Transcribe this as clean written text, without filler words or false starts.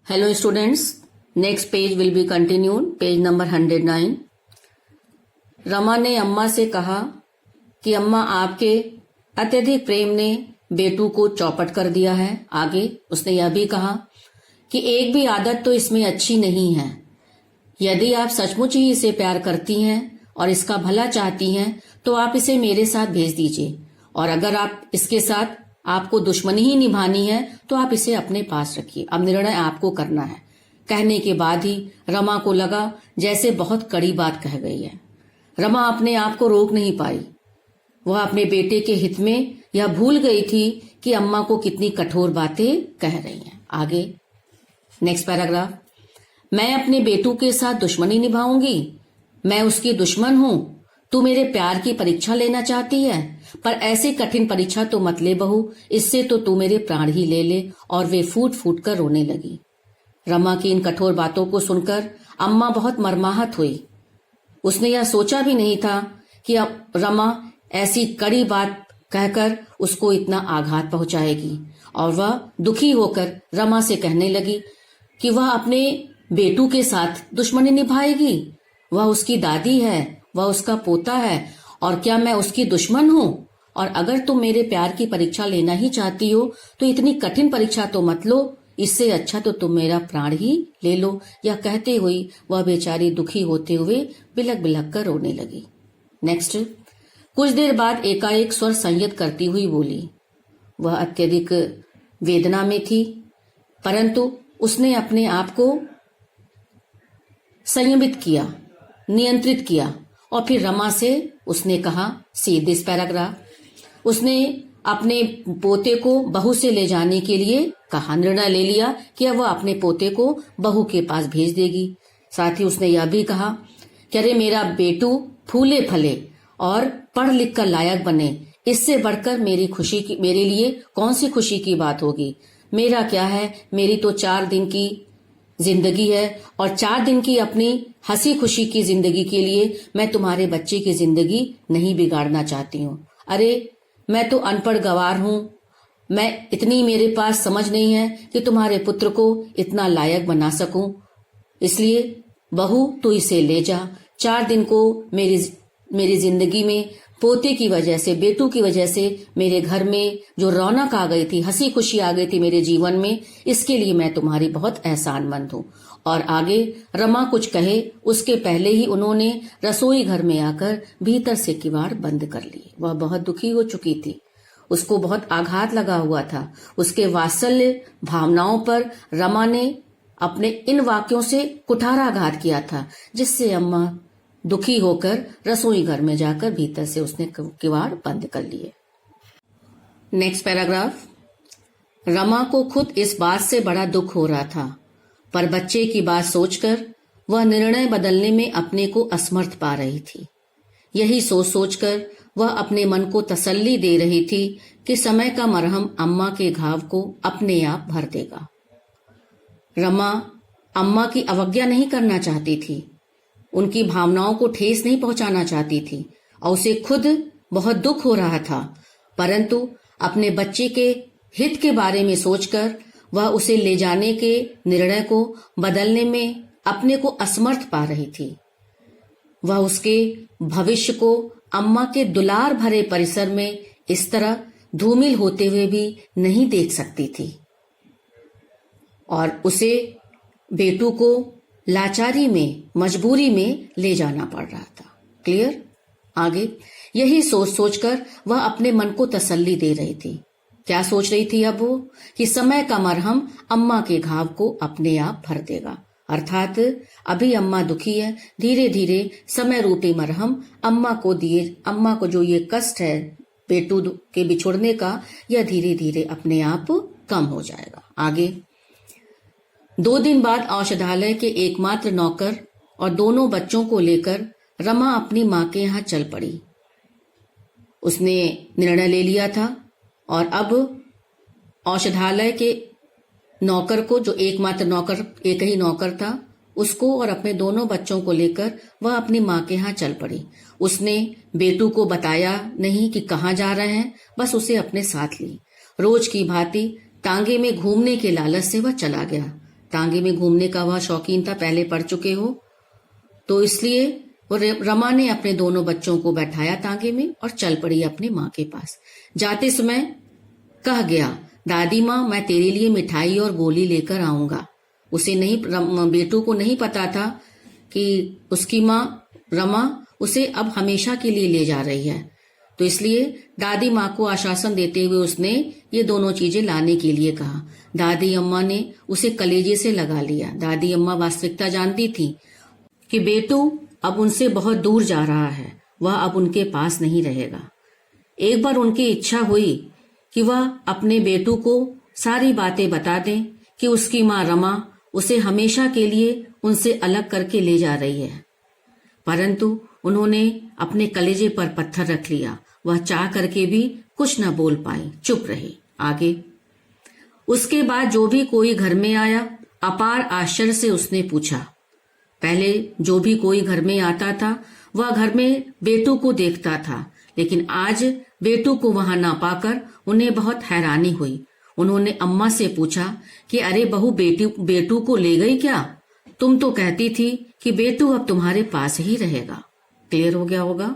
Hello students, next page will be continued, page number 109. Rama ने अम्मा से कहा कि अम्मा आपके अत्यधिक प्रेम ने बेटू को चौपट कर दिया है। आगे उसने यह भी कहा कि एक भी आदत तो इसमें अच्छी नहीं है। यदि आप सचमुच ही इसे प्यार करती हैं और इसका भला चाहती हैं तो आप इसे मेरे साथ भेज दीजिए, और अगर आप इसके साथ आपको दुश्मनी ही निभानी है तो आप इसे अपने पास रखिए। अब निर्णय आपको करना है। कहने के बाद ही रमा को लगा जैसे बहुत कड़ी बात कह गई है। रमा अपने आप को रोक नहीं पाई। वह अपने बेटे के हित में यह भूल गई थी कि अम्मा को कितनी कठोर बातें कह रही हैं। आगे नेक्स्ट पैराग्राफ। मैं अपने बेटू के साथ दुश्मनी निभाऊंगी? मैं उसकी दुश्मन हूं? तू मेरे प्यार की परीक्षा लेना चाहती है, पर ऐसी कठिन परीक्षा तो मत ले बहू, इससे तो तू मेरे प्राण ही ले ले। और वे फूट फूट कर रोने लगी। रमा की इन कठोर बातों को सुनकर अम्मा बहुत मर्माहत हुई। उसने यह सोचा भी नहीं था कि अब रमा ऐसी कड़ी बात कहकर उसको इतना आघात पहुंचाएगी, और वह दुखी होकर रमा से कहने लगी कि वह अपने बेटू के साथ दुश्मनी निभाएगी। वह उसकी दादी है, वह उसका पोता है, और क्या मैं उसकी दुश्मन हूं? और अगर तुम मेरे प्यार की परीक्षा लेना ही चाहती हो तो इतनी कठिन परीक्षा तो मत लो, इससे अच्छा तो तुम मेरा प्राण ही ले लो। यह कहते हुए वह बेचारी दुखी होते हुए बिलक बिलक कर रोने लगी। नेक्स्ट। कुछ देर बाद एकाएक स्वर संयत करती हुई बोली। वह अत्यधिक वेदना में थी, परंतु उसने अपने आप को संयमित किया, नियंत्रित किया, और फिर रमा से उसने कहा, सी दिस पैराग्राफ। उसने अपने पोते को बहू से ले जाने के लिए कहा, निर्णय ले लिया कि वह अपने पोते को बहू के पास भेज देगी। साथ ही उसने यह भी कहा कि अरे मेरा बेटू फूले फले और पढ़ लिख कर लायक बने, इससे बढ़कर मेरे लिए कौन सी खुशी की बात होगी। मेरा क्या है, मेरी तो 4 दिन की जिंदगी है, और 4 दिन की अपनी हंसी खुशी की जिंदगी के लिए मैं तुम्हारे बच्चे की जिंदगी नहीं बिगाड़ना चाहती हूँ। अरे मैं तो अनपढ़ गवार हूँ, मैं इतनी मेरे पास समझ नहीं है कि तुम्हारे पुत्र को इतना लायक बना सकूं। इसलिए बहू तू इसे ले जा। 4 दिन को मेरी जिंदगी में पोते की वजह से, बेटू की वजह से मेरे घर में जो रौनक आ गई थी, हंसी खुशी आ गई थी मेरे जीवन में, इसके लिए मैं तुम्हारी बहुत एहसानमंद हूँ। और आगे रमा कुछ कहे उसके पहले ही उन्होंने रसोई घर में आकर भीतर से किवाड़ बंद कर लिए। वह बहुत दुखी हो चुकी थी, उसको बहुत आघात लगा हुआ था। उसके वात्सल्य भावनाओं पर रमा ने अपने इन वाक्यों से कुठाराघात किया था, जिससे अम्मा दुखी होकर रसोई घर में जाकर भीतर से उसने किवाड़ बंद कर लिए। Next paragraph. रमा को खुद इस बात से बड़ा दुख हो रहा था, पर बच्चे की बात सोचकर वह निर्णय बदलने में अपने को असमर्थ पा रही थी। यही सोच सोचकर वह अपने मन को तसल्ली दे रही थी कि समय का मरहम अम्मा के घाव को अपने आप भर देगा। रमा अम्मा की अवज्ञा नहीं करना चाहती थी, उनकी भावनाओं को ठेस नहीं पहुंचाना चाहती थी, और उसे खुद बहुत दुख हो रहा था, परंतु अपने बच्चे के हित के बारे में सोचकर वह उसे ले जाने के निर्णय को बदलने में अपने को असमर्थ पा रही थी। वह उसके भविष्य को अम्मा के दुलार भरे परिसर में इस तरह धूमिल होते हुए भी नहीं देख सकती थी, और उसे बेटू को लाचारी में, मजबूरी में ले जाना पड़ रहा था। क्लियर। आगे यही सोच सोचकर वह अपने मन को तसल्ली दे रही थी। क्या सोच रही थी अब वो? कि समय का मरहम अम्मा के घाव को अपने आप भर देगा। अर्थात अभी अम्मा दुखी है, धीरे धीरे समय रूपी मरहम अम्मा को जो ये कष्ट है बेटू के बिछुड़ने का, यह धीरे धीरे अपने आप कम हो जाएगा। आगे 2 दिन बाद औषधालय के एकमात्र नौकर और दोनों बच्चों को लेकर रमा अपनी माँ के यहाँ चल पड़ी। उसने निर्णय ले लिया था, और अब औषधालय के नौकर को, जो एकमात्र नौकर, एक ही नौकर था, उसको और अपने दोनों बच्चों को लेकर वह अपनी माँ के यहाँ चल पड़ी। उसने बेटू को बताया नहीं कि कहाँ जा रहे हैं, बस उसे अपने साथ ली। रोज की भांति टांगे में घूमने के लालच से वह चला गया। टांगे में घूमने का वह शौकीन था, पहले पढ़ चुके हो, तो इसलिए वो रमा ने अपने दोनों बच्चों को बैठाया टांगे में और चल पड़ी अपनी माँ के पास। जाते समय कह गया, दादी माँ मैं तेरे लिए मिठाई और गोली लेकर आऊंगा। उसे नहीं, बेटू को नहीं पता था कि उसकी माँ रमा उसे अब हमेशा के लिए ले जा रही है, तो इसलिए दादी माँ को आश्वासन देते हुए उसने ये दोनों चीजें लाने के लिए कहा। दादी अम्मा ने उसे कलेजे से लगा लिया। दादी अम्मा वास्तविकता जानती थी कि बेटू अब उनसे बहुत दूर जा रहा है, वह अब उनके पास नहीं रहेगा। एक बार उनकी इच्छा हुई कि वह अपने बेटू को सारी बातें बता दें कि उसकी माँ रमा उसे हमेशा के लिए उनसे अलग करके ले जा रही है, परंतु उन्होंने अपने कलेजे पर पत्थर रख लिया। वह चाह करके भी कुछ न बोल पाई, चुप रही। आगे उसके बाद जो भी कोई घर में आया, अपार आश्चर्य से उसने पूछा। पहले जो भी कोई घर में आता था वह घर में बेटू को देखता था, लेकिन आज बेटू को वहां ना पाकर उन्हें बहुत हैरानी हुई। उन्होंने अम्मा से पूछा कि अरे बहू, बेटू को ले गई क्या? तुम तो कहती थी कि बेटू अब तुम्हारे पास ही रहेगा। क्लियर हो गया होगा।